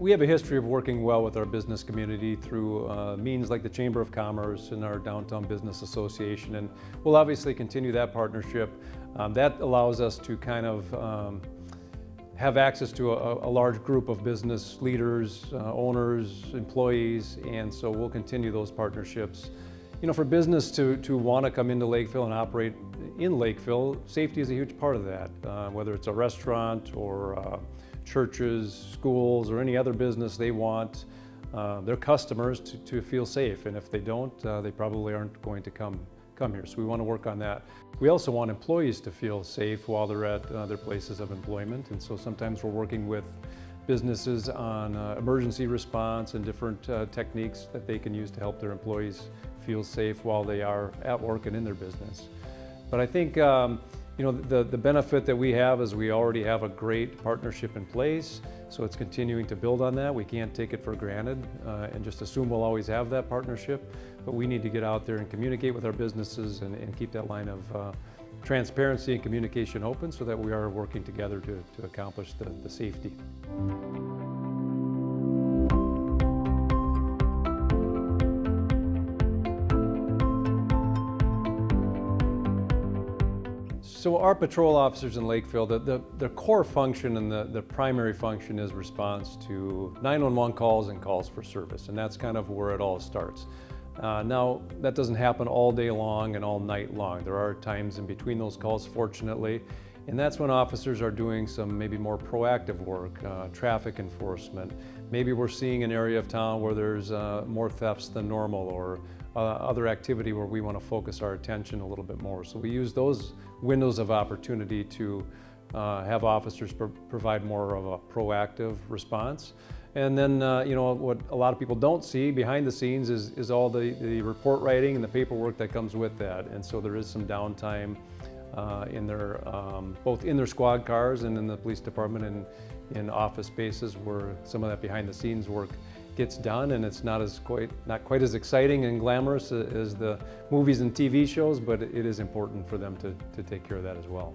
We have a history of working well with our business community through means like the Chamber of Commerce and our Downtown Business Association, and we'll obviously continue that partnership. That allows us to kind of have access to a large group of business leaders, owners, employees, and so we'll continue those partnerships. You know, for business to want to come into Lakeville and operate in Lakeville, safety is a huge part of that, whether it's a restaurant or churches, schools, or any other business. They want their customers to feel safe, and if they don't, they probably aren't going to come here. So we want to work on that. We also want employees to feel safe while they're at their places of employment, and so sometimes we're working with businesses on emergency response and different techniques that they can use to help their employees feel safe while they are at work and in their business. But I think you know, the benefit that we have is we already have a great partnership in place, so it's continuing to build on that. We can't take it for granted and just assume we'll always have that partnership, but we need to get out there and communicate with our businesses and keep that line of transparency and communication open so that we are working together to accomplish the safety. So our patrol officers in Lakeville, the core function and the primary function is response to 911 calls and calls for service, and that's kind of where it all starts. Now, that doesn't happen all day long and all night long. There are times in between those calls, fortunately, and that's when officers are doing some maybe more proactive work, traffic enforcement. Maybe we're seeing an area of town where there's more thefts than normal, or other activity where we want to focus our attention a little bit more. So we use those windows of opportunity to have officers provide more of a proactive response. And then, you know, what a lot of people don't see behind the scenes is all the report writing and the paperwork that comes with that. And so there is some downtime in their, both in their squad cars and in the police department and in office spaces where some of that behind the scenes work gets done, and it's not quite as exciting and glamorous as the movies and TV shows, but it is important for them to take care of that as well.